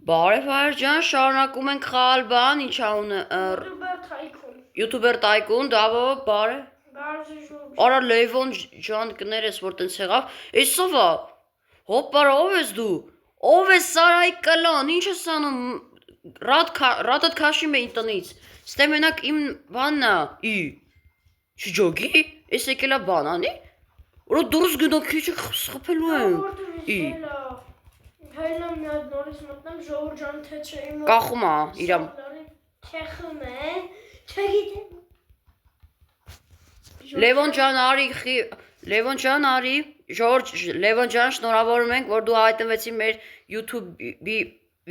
Բարև հայր ջան, շարունակում ենք խաղալ բան, ինչ անունը յութուբեր տայկուն, դավո, բարև։ Արա Լևոն ջան կներես, որ տենց եղավ։ Էս ով է։ Հոպար, ով ես դու։ Ով ես Սարայի կլան, ինչ ես անում։ Ռատդ քաշի մեի տնից։ Ստե մենակ իմ բանն է։ Շջոգի։ Էս եկելա բան անի։ Որ դուրս գնա քիչ խփելու եմ։ Հայլը մի հատ նորից մտնում ժողովուրդ ջան թե չէ իմ Կախում է իրամ Չեխում է չգիտեմ Լևոն ջան արի Ժորժ Լևոն ջան շնորհավորում ենք որ դու հայտնվեցի մեր YouTube-ի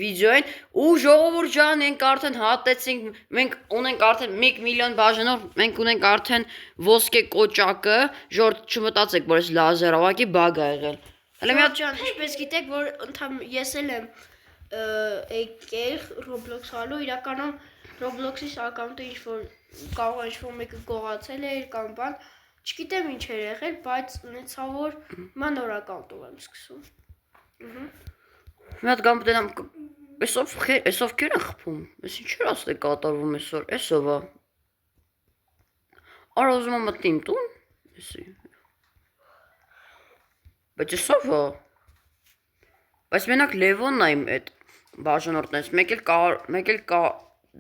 վիդեոին ու ժողովուրդ ջան ենք արդեն հատեցինք մենք ունենք արդեն 1 միլիոն բաժանող մենք ունենք արդեն ոսկե կոճակը Ժորժ չմտածեք որ էս լազերովակի բագ ա եղել Հələ մի հատ ջան, ինչպես գիտեք, որ ես էլ եմ եկել Roblox հալու, իրականում Roblox-ից ակաունտը ինչ-որ կարող է ինչ-որ մեկը գողացել է իր կամ բան, չգիտեմ ինչ էր եղել, բայց ունեցա որ հիմա նոր ակաունտով եմ սկսում։ Մի հատ կամ դենամ էսով կեր են խփում, ես ինչ էր ասել կատարվում այսօր, էսով է։ Արա ուզում եմ մտնեմ տուն, էսի։ Բայց էսով է։ Բայց մենակ Լևոնն է իմ այդ բաժանորդներից, մեկ էլ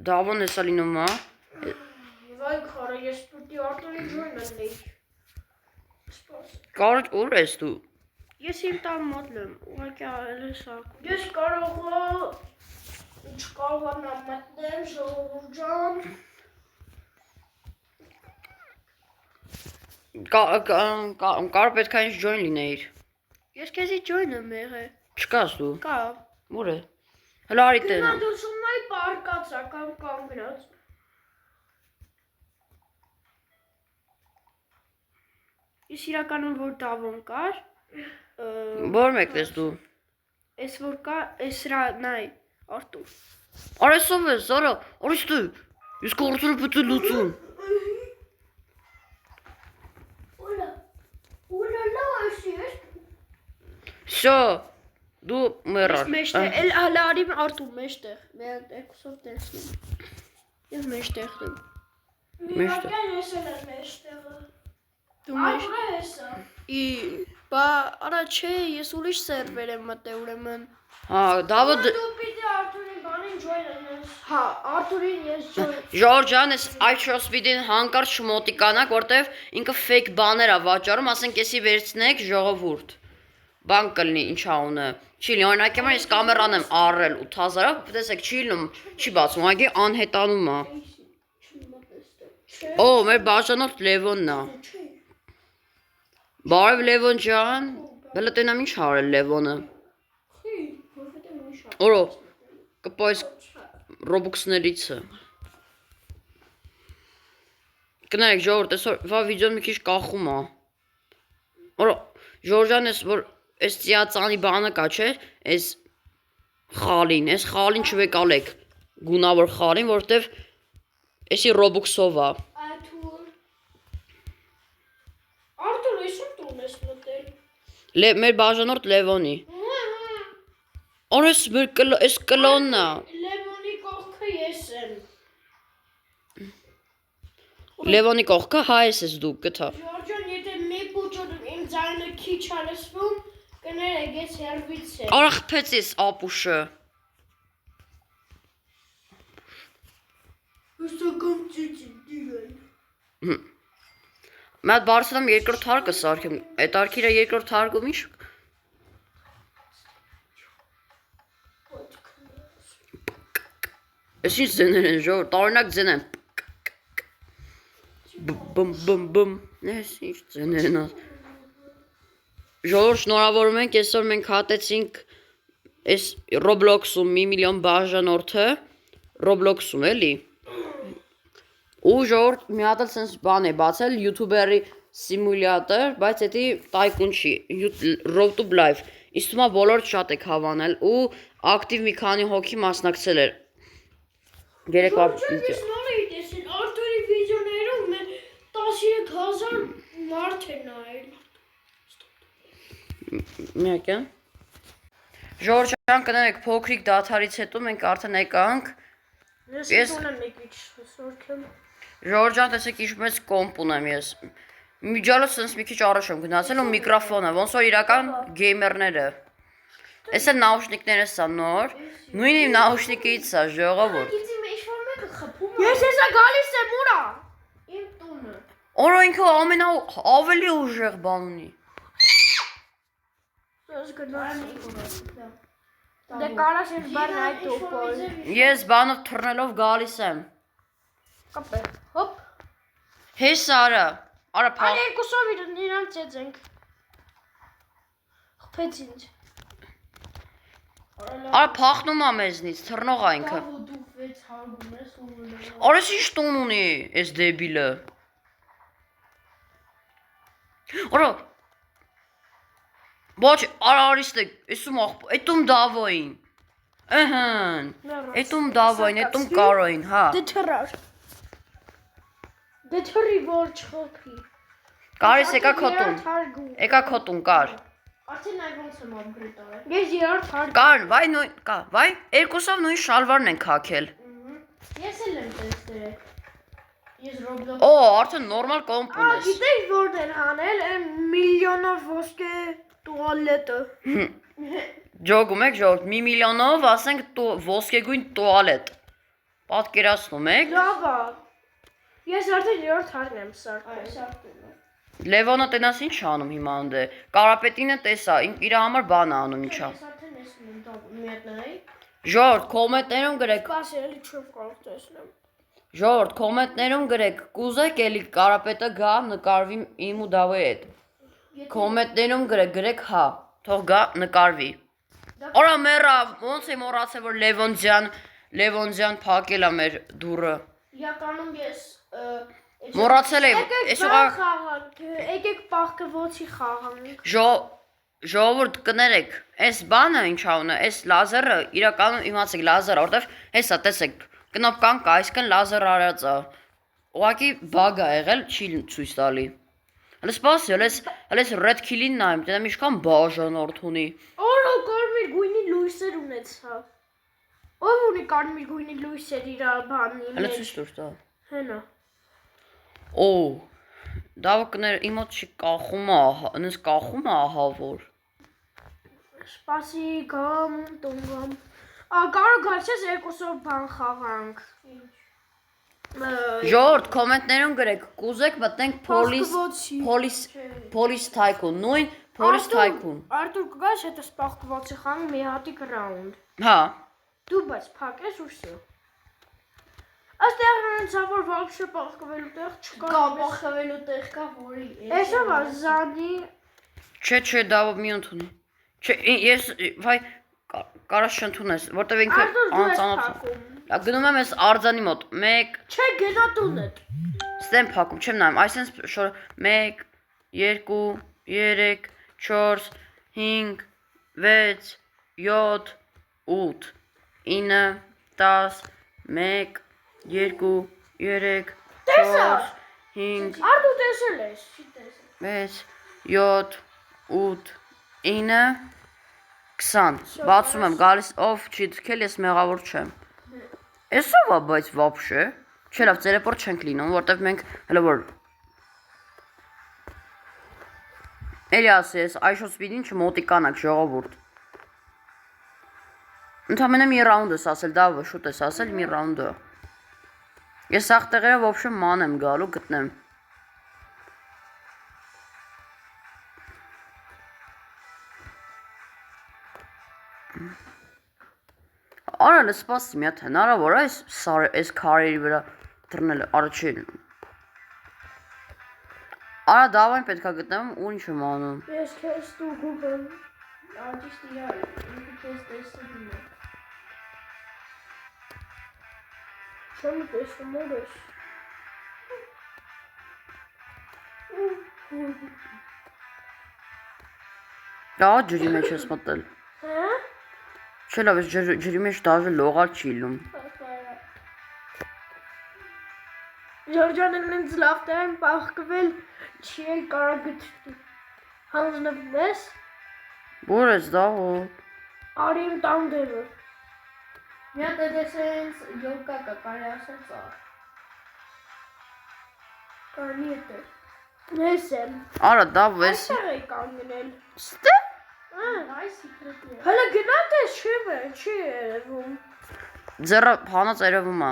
դավոն էսա լինում է։ Վայ քարը, ես պիտի Արտուրին ջոյն անեի։ Կարոտ ուր ես դու։ Ես իմ տան մոտն եմ, ուղղակի արել է սարքում։ Ես չկարողանամ մտնել ժողովուրդ ջան։ Կարող պետք է ինչ ջոյն լինեիր։ Ես քեզի ջոյն եմ եղել։ Չկաս դու։ Կա։ Ուր է։ Հələ արի տենա։ Գնա դուսումնայի պարկացա կամ կանգնած։ Ես իրականում որ դավոն կար։ Որ մեկն ես դու։ Էս որ կա, էս սրա նայ, Արտուր։ Արա էսով ես, արա, արի ստե։ Ես կորցրել պետք է լուծում։ Շո դու մեռար։ Մեջտեղ, էլ հələ արիմ Արտուր մեջտեղ։ Մենք երկուսով տեսնում։ Ես մեջտեղն եմ։ Մեջտեղ։ Ես էլ եմ մեջտեղը։ Դու մեջտեղ։ Բա, արա չէ, ես ուրիշ սերվեր եմ մտել ուրեմն։ Հա, դավո Դու պիտի Արտուրին բանին ջոյն անես։ Հա, Արտուրին ես ջոյն։ Ժորժ ջան, այս iTrust video-ին հանկարծ չմոտիկանաք, որտեվ ինքը fake բաներ է վաճառում, ասենք էսի վերցնեք ժողովուրդ։ Բան կլինի, ինչ անունը։ Չի լինի, օրինակ եմ ես կամերան եմ առել 8000-ը, տեսեք, չի լինում, չի բացում, ուղղակի անհետանում է։ Օ, մեր բաժանորդ Լևոնն է։ Բարև Լևոն ջան։ Բելը տենամ ինչ արել Լևոնը։ Օրո, կպայս Robux-ներիցը։ Կներեք, ժողովուրդ, այսօր վա վիդեոն մի քիչ կախում է։ Օրո, Ժորժան ես որ այս ծիածանի բանը կա, չէ, այս խալին չվեկալեք, գունավոր խալին, որտև էսի Robux-ով է։ Արտուր, ես ում տուն ես մտել։ Մեր բաժանորդ Լևոնի։ Օր այս կլոնն է։ Լևոնի կողքը ես եմ։ Լևոնի կողքը հա ես դու գտա։ Ժորջան, եթե մեկ ուջոն իմ ձայնը քիչ արեսվում, կներեք ես հերվից եմ։ Արա խփեցիս ապուշը։ Հստական ծիծի դիրել։ Մի հատ Բարսելոնում երկրորդ հարկը սարքեմ, այդ արքիրա երկրորդ հարկում ինչ։ Ես ինչ ձեներ են ժողովուրդ, տարօրինակ ձեն են։ Բմ, ես ինչ ձեներ են Ժողովուրդ շնորհավորում ենք, այսօր մենք հատեցինք այս Roblox-ում 1 միլիոն բաժանորդը, Roblox-ում էլի։ Ու ժողովուրդ մի հատ էլ սենց բան է բացել, յութուբերի սիմուլյատոր, բայց էդի տայկուն չի, YouTube Live։ Իսկ թվում է բոլորդ շատ եք հավանել ու ակտիվ մի քանի հոգի մասնակցել էր։ Երեկվա Ես նոր էի տեսել, Արտուրի վիդեոներում 13000 մարդ է նայել։ Միակ է։ Ժորժան կներեք փոքրիկ դաթարից հետո մենք արդեն եկանք։ Ես ունեմ մի քիչ սորքեմ։ Ժորժան տեսեք ինչ մեծ կոմպ ունեմ ես։ Միջալը sense մի քիչ առաջ եմ գնացել ու միկրոֆոնը, ոնց որ իրական գեյմերները։ Էսա նաուշնիկները սա նոր։ Նույն իմ նաուշնիկից սա ժողովուրդ։ Գիտի ինչ որ մեկը խփում է։ Ես հեսա գալիս եմ ուրա։ Իմ տունը։ Օր ինքը ավելի ուժեղ բան ունի։ Ես գնացի։ Դե կարաս ես բան այդ տոպոլ։ Ես բանով թռնելով գալիս եմ։ Կապե։ Հոպ։ Հես արա։ Արա փախ։ Այ երկուսով իրանց եծենք։ Խփեց ինձ։ Արա փախնում է մեզնից, թռնող է ինքը։ Դու 6 հարգում ես ու։ Արես ինչ տուն ունի, այս դեբիլը։ Արա Ոչ, արարիստը, էսում էտում դավոին։ Ըհն։ Էտում դավոին, էտում կարոին, հա։ Դե թռար։ Դե թռի որ չխփի։ Կարիս եկա քոտուն։ Եկա քոտուն կար։ Արդեն այ ոնց եմ upgrade արել։ Ես իրար թարգ։ Կար, վայ նույն, կա, վայ, երկուսով նույն շալվարն են քաքել։ Ես էլ եմ տեսել։ Ես Roblox։ Օ, արդեն նորմալ կոմպ ունես։ Գիտեք որն են հանել այն միլիոնով ոսկե տուալետը։ Ջոգում եք, ջոգ, 1 միլիոնով, ասենք ոսկեգույն տուալետ։ Պատկերացնում եք։ Լավ է։ Ես արդեն երրորդ հարն եմ սարքում։ Լևոնը տենաս ինչ անում հիմա անդե։ Կարապետինը տեսա, իր համար բան է անում ինչա։ Ես արդեն ես ունեմ մի հատ նայ։ Ժորդ, կոմենտներում գրեք։ Սպասի, էլի չեմ կարող տեսնեմ։ Ժորդ, կոմենտներում գրեք, կուզեք էլի կարապետը գա նկարվի իմ ու Դավոյի հետ։ Կոմենտներում գրեք հա, թող գա նկարվի։ Արա մեռա, ոնց եմ մոռացել որ Լևոնզյան փակել է մեր դուռը։ Իրականում ես Մոռացել եմ, ես ուղղակի եկեք պահկվոցի խաղանք։ Ժողովուրդ կներեք, այս բանը ինչա ունի, այս լազերը իրականում իմացեք լազերը, որտեվ հեսա տեսեք, կնոպկան կա, այսքան լազեր արած է։ Ուղղակի բագ է եղել, չի ցույց տալի։ Հələ սպասի, հələ red kill-ին նայեմ, դեմ ինչքան բաժանորդ ունի։ Օրո կարմիր գույնի լույսեր ունեցավ։ Ով ունի կարմիր գույնի լույսեր իր բանի մեջ։ Հələ ցույց տուր տա։ Հենա։ Օ, դավակներ իմոց չի կախում է, այնպես կախում է ահա որ։ Սպասի գամ, տոնգամ։ Կարող գալիս երկուսով բան խաղանք։ Ժորդ, կոմենտներում գրեք, կուզեք մտնենք Police Tycoon, նույն Police Tycoon։ Արտուր կգաս հետո սպաղկվոցի խաղ մի հատիկ ռաունդ։ Հա։ Դու բայց փակես ու всё։ Այստեղ անցավոր вообще պահկվելու տեղ չկա։ Կա պահկվելու տեղ կա որի։ Էսով ազանի։ Չէ, դա մի ընդունի։ Չէ, ես վայ կարաս չընդունես, որտեվ ինքը անծանոթ է։ Լավ, գնում եմ ես արձանի մոտ։ 1 Չէ, գնա տունդ։ Ստեմ փակում, չեմ նայում, այսինքն շոր 1 2 3 4 5 6 7 8 9 10 1 2 3 4 5 Արդու տեսել ես, չի տեսել։ 6 7 8 9 20 բացում եմ, գալիս ով չի թքել, ես մեղավոր չեմ։ Էսով է, բայց вообще։ Չէ, լավ, տելեպորտ չենք լինում, որտեվ մենք հələ որ Էլի ասես, այսօր սպիդին չմոտիկանանք ժողովուրդ։ Ընդամենը մի ռաունդ ես ասել, դա շուտ ես ասել մի ռաունդը։ Ես սաղ տեղերը вообще ման եմ գալու գտնեմ։ Արա լսպասի մի հատ հնարավոր է այս քարերի վրա դռնել առաջին։ Արա դավային պետքա գտնեմ ու ինչ եմ անում։ Ես քեզ ստուգում եմ։ Արտիստ իրար, ինքը քեզ տեսնում է։ Չեմ տեսնում ես։ Դա ջրի մեջ ես մտել։ Հա՞։ Չէ, լավ, ես ջրի մեջ դաժե լողալ չի լինում։ Ժորջանն ինձ լավ տեղ պահկվել չի էլ կարա գտի։ Հանձնվում ես։ Որ ես դա հո։ Արի իմ տանդերը։ Մի հատ էդեսենց յոգա կա, կարի ասել ծաղ։ Կարնի էտը։ Ես եմ։ Արա դա վես։ Այստեղ էի կանգնել։ Ստե։ Այ սիկրետն է։ Հələ գնաց է չի երևում։ Ձեռը հանած երևում է։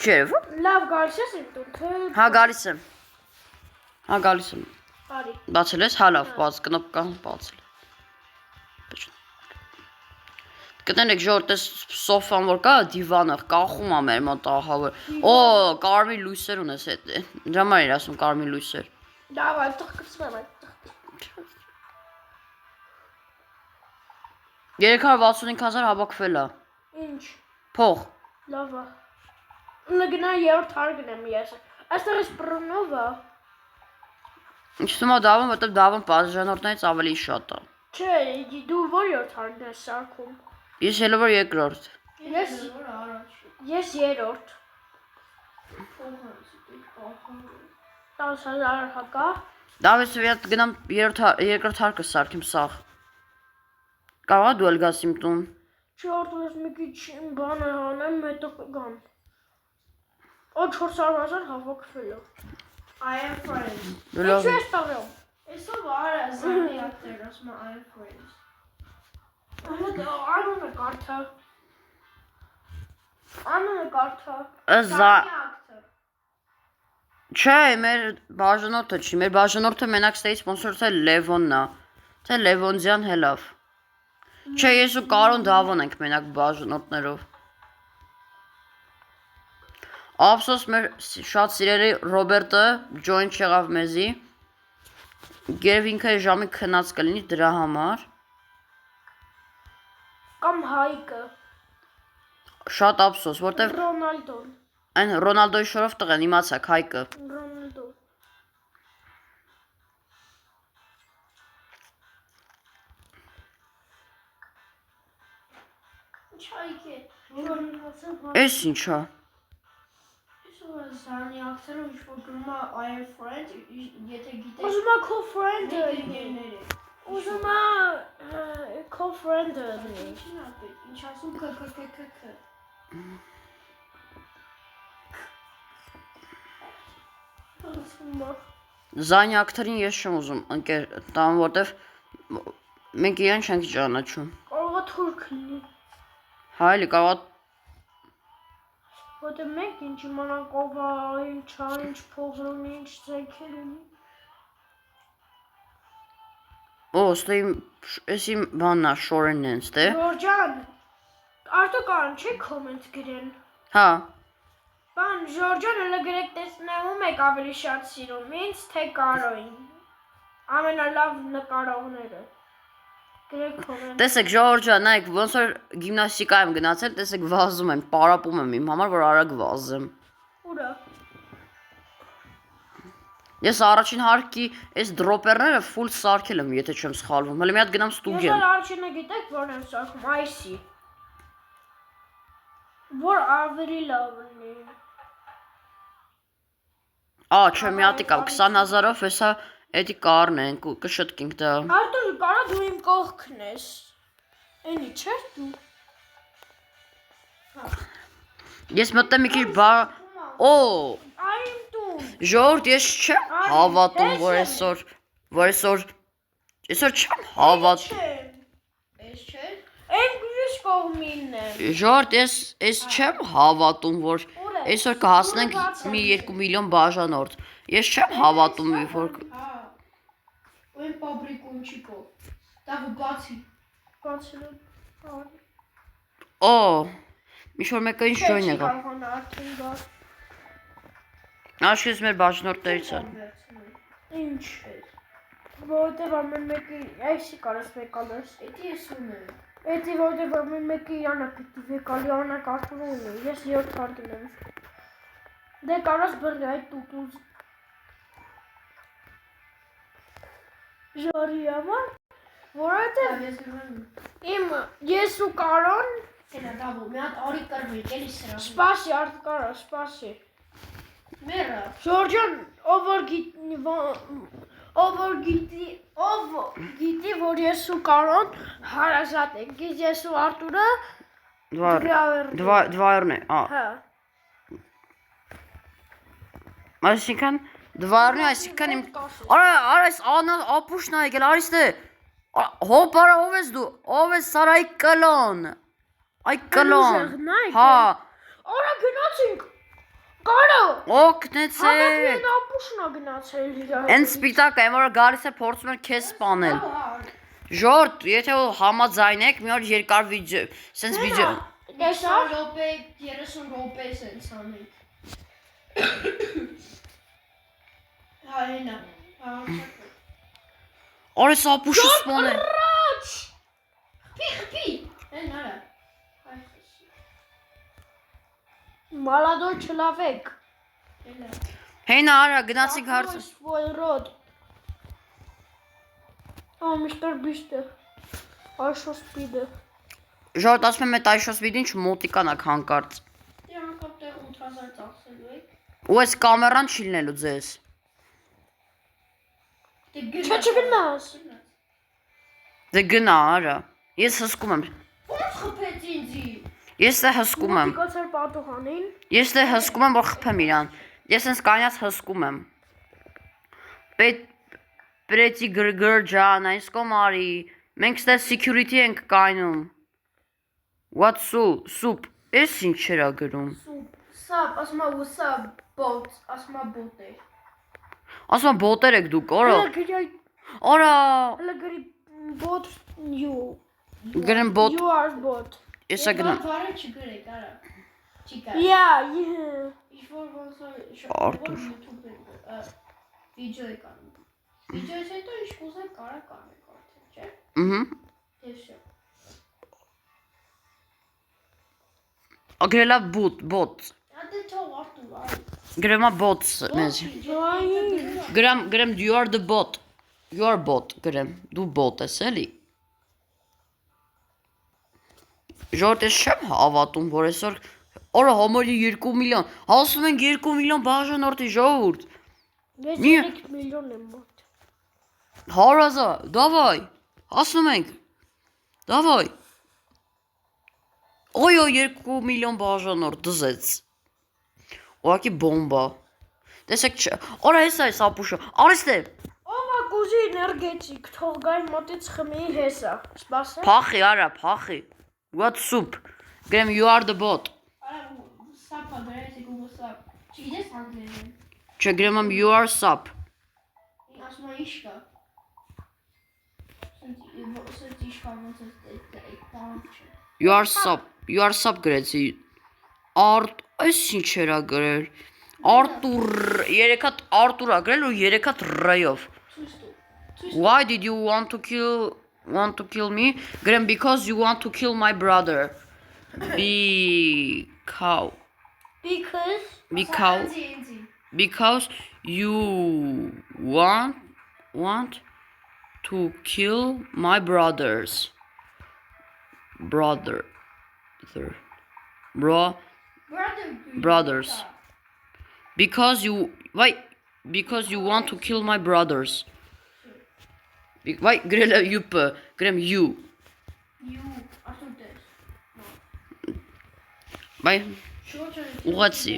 Չի երևում։ Լավ գալիս ես իմ տուն, թե։ Հա գալիս եմ։ Արի։ Բացել ես, հա լավ, բաց կնոպկան բացել։ Գտնենք ժորտ էս սոֆան որ կա, դիվանը կախում է մեր մոտ ահավոր։ Օ, կարմիր լույսեր ունես հետ։ Դրա համար էր ասում կարմիր լույսեր։ Լավ, այդտեղ կծվեմ այդտեղ։ 365,000 հավաքվել է։ Ինչ։ Փող։ Լավ է։ Նգնա երրորդ հար գնեմ ես։ Այստեղ էս բռնովա։ Ինչ թվում է դավոն, որտեղ դավոն բաժանորդներից ավելի շատ է։ Չէ, դու որ երրորդ հարն ես սարքում։ Ես ելը որ երկրորդ։ Ես երրորդ։ 10,000 հակա։ Դավես վիատ գնամ երկրորդ հարկը սարքեմ սաղ։ Կարող է դու էլ գաս իմ տուն։ Չորդ ես մի քիչ բան անեմ, հետո կգամ։ Օ 400,000 հավաքվել է։ I am friends։ Ինչ ես տալու։ Այսով արա զանի ակտեր, ասում I am friends։ Անունը կարդա։ Չէ, մեր բաժանորդը չի, մեր բաժանորդը մենակ ստեի սպոնսորը Լևոնն է, թե Լևոնձյան հելավ։ Չէ, ես ու Կարոն Դավոն ենք մենակ բաժանորդներով։ Ափսոս մեր շատ սիրելի Ռոբերտը ջոին չեղավ մեզի։ Գերև ինքը ժամի քնած կլինի դրա համար։ Կամ Հայկը։ Շատ ափսոս, որտեվ Ռոնալդոն։ Այն Ռոնալդոյի շորով տղեն իմացակ Հայկը։ Ռոնալդո։ Ինչ Հայկ է։ Էս ինչա։ Այսօր զանի ակտերը ինչ-որ գրում է I am friend, եթե գիտես։ Ուզում է քո friend-ը լինի։ Ուզում է քո friend-ը լինի։ Ինչ ասում քքքքք։ Զանի ակտերին ես չեմ ուզում ընկեր տան, որտեվ մենք իրեն չենք ճանաչում։ Կարող է թուրք լինի։ Հայլի կարող Որտե մենք ինչ իմանանք ով է, ինչ է, ինչ փող ունի, ինչ ձեռքեր ունի։ Օ, ստե էս իմ բանն է, շորենն են, ստե։ Ժորջան, արտոկան չի կոմենտ գրեն։ Հա։ Բան, Ժորջան հələ գրեք տեսնեմ եք ավելի շատ սիրում, ինձ թե Կարոին։ Ամենալավ նկարողները։ Գրեք կոմենտ։ Տեսեք Ժորջա, նայեք, ոնց որ գիմնաստիկա եմ գնացել, տեսեք վազում եմ, պարապում եմ իմ համար, որ արագ վազեմ։ Ուրա։ Ես առաջին հարկի այս դրոպերները ֆուլ սարքել եմ, եթե չեմ սխալվում։ Հələ մի հատ գնամ Ես ստուգեմ։ էլ առաջինը գիտեք որն եմ սարքում, այսի։ Որ ավելի լավ լինի։ Ա, չէ, մի հատի կա 20,000-ով, հեսա էդի կարն են, կշտկինք դա։ Արտուր, կարա դու իմ կողքն ես։ Էնի չես դու։ Ես մտեմ մի քիչ բա։ Օ, Այն տուն։ ժողովուրդ, ես չեմ հավատում, որ այսօր չեմ հավատում։ Ես չէ։ Այն գույս կողմինն է։ Ժողովուրդ, ես չեմ հավատում, որ այսօր կհասնենք մի 2 միլիոն բաժանորդ։ Ես չեմ հավատում, որ Այն պաբրիկոնչիկով։ Դա բացի։ Բացել եմ։ Օ, ինչ-որ մեկը ինչ ջոյն եղավ։ Աշկես մեր բաժնորդներից է։ Ինչ է։ Որտեվ ամեն մեկի այսի կարես վեկալես։ Էդի ես ունեմ։ Էդի որտեվ ամեն մեկի իրանը պիտի վեկալի անակ արտուր ունի։ Ես երդ հարկել եմ։ Դե կարաս բրդի այդ տուտուզ։ Ժորի համար, որովհետև ես ու Կարոն Սենա դավո, մի հատ արի կրվի, կելի սրա։ Սպասի, արդ կարա, սպասի։ Մերը։ Ժորջան, ով որ ով գիտի որ ես ու Կարոն հարազատ ենք, իսկ ես ու Արտուրը Դվայրն է, հա։ Այսինքն դվայրն է, այսինքն իմ Արա այս ապուշն է եկել, արի ստե Հոպ արա ով ես Սարայի կլոն Այ կլոն Հա Արա գնացինք Կարո Օգնեցեք ապուշն է գնացել Են սպիտակ է, որ գալիս է փորձում են քեզ սպանել Ժորդ, եթե համաձայնեք, մի օր երկար վիդեո, սենց վիդեո Տեսա րոպե 30 րոպե սենց անենք Հա հենա Արես ապուշը սպանել Խփի Հեն արա Մալադոր չլավեք Հենա արա, գնացինք հարցը Սպոյլրոդ Միշտր բիշտը Այշո սպիդը Ժորդ ասում եմ այդ այշո սպիդին չմոտիկան ակ հանկարծ Դե հանկապ տեղ 8000 ծախսելու եք Ու այս կամերան չի լինելու ձեզ Չէ չգնաս Դե գնա արա Ես հսկում եմ Ոնց խփեց ինձի Ես դե հսկում եմ Մոտիկացար պատուհանին Ես դե հսկում եմ որ խփեմ իրան Ես հենց կանյաց հսկում եմ Պետի գրգր ջան այս կոմարի Մենք ստե security ենք կայնում What soup Ես ինչ չերա գրում Սապ ասմա ուսա բոտ ասմա բոտեր Ասում եմ բոտեր եք դուք օրա Օրա Հələ գրի bot you Գրեմ բոտ You are bot Ես է գնամ Վարը չգրեք արա Չիկա Yeah Ինչ-որ ոնց Արտուր Վիդեո է կանում Վիդեոյից հետո ինչ կուզեք կարա կանեք արդեն, չէ՞։ Եվ շո։ Գրելա բոտ Ադե թող Արտուր, այ։ Գրեմա բոտ մեզ Գրեմ you are the bot You are bot գրեմ Դու բոտ ես էլի Ժորդ ես չեմ հավատում որ այսօր Օրա համարի 2 միլիոն Հասում ենք 2 միլիոն բաժանորդի ժողովուրդ Ես 3 միլիոն եմ մոտ Հարազա, դավայ, հասնում ենք, դավայ Օյո 2 միլիոն բաժանորդ դզեց Ուղակի բոմբա Տեսեք չէ, արա ես այս ապուշը, արիստ է Ով ակուզի էներգետիկ, թող գայ մոտից խմի հեսա, սպասե Փախի արա, փախի, what soup, գրեմ you are the bot Արա սապա գրես եք ու սապ, չգիտես անգլերեն Չէ գրեմ am you are sup Ասմա ինչ կա You are sup գրեցի Այս ինչ երա գրել Արտուր, 3 հատ Արտուր ա գրել ու 3 հատ ռայով Why did you want to kill me? Գրեմ because you want to kill my brother Because you want to kill my brothers brothers because you want to kill my brothers Wait, գրել է գրեմ you Բայ ուղացի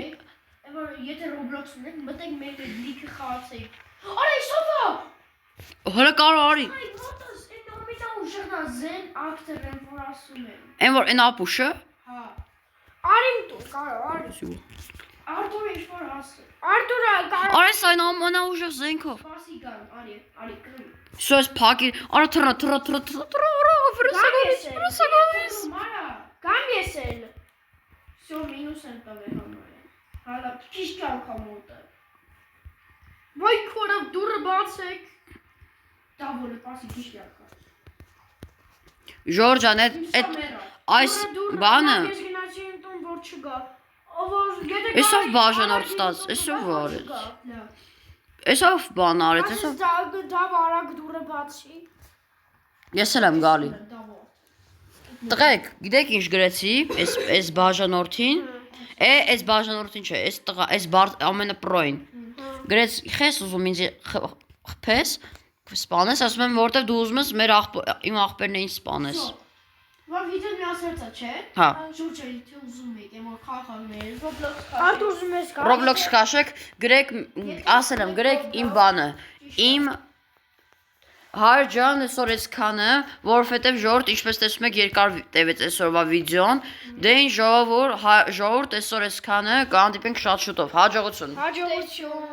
Եթե Roblox ունեք, մտեք մեր լիքը խաղացեք Արա սովա Հələ կարո արի Այ մոտս այն նոմինա ուժղնա զեն ակտեր են որ ասում են Են որ են ապուշը Հա Արին դու կարո արի Արտուր ինչ-որ ասը Արտուրա կարո Արես այն ամենա ուժեղ զենքով Սպասի գան արի կրում Սո ես փակի արա թրա վրուսագովիս Կամ ես էլ Всё минус են տվել համարը Հալա ճիշտ անգամոտը Վայ քորավ դուրը բացեք Դավոլը պասի ճիշտ անգամ Ժորջան այս բանը Ես գնացի ընտուն որ չգա Էսով բաժանորդ ստաց, էսով արեց Էսով բան արեց, էսով Դավ արագ դուրը բացի Ես էլ եմ գալի Տղեք, գիտեք ինչ գրեցի, այս բաժանորդին Այս բաժանորդին չէ, այս տղա, այս ամենը պրոին Գրեց, խես ուզում ինձ խփես, սպանես, ասում եմ որտեվ դու ուզում ես իմ աղբերներին սպանես։ Որ վիդեոն միասերցա, չէ։ Հա։ Շուրջերի թե ուզում եք, եմ որ խաղալներ, Roblox քաշեք։ Արդ ուզում ես քաշեք։ Roblox քաշեք, գրեք, ասել եմ, գրեք իմ բանը։ Իմ Հարջան այսօր այսքանը, որովհետև ժողովուրդ ինչպես տեսնում եք երկար տևեց այսօրվա վիդեոն, դե ինչ ժողովուրդ այսօր այսքանը կհանդիպենք շատ շուտով։ Հաջողություն։ Հաջողություն։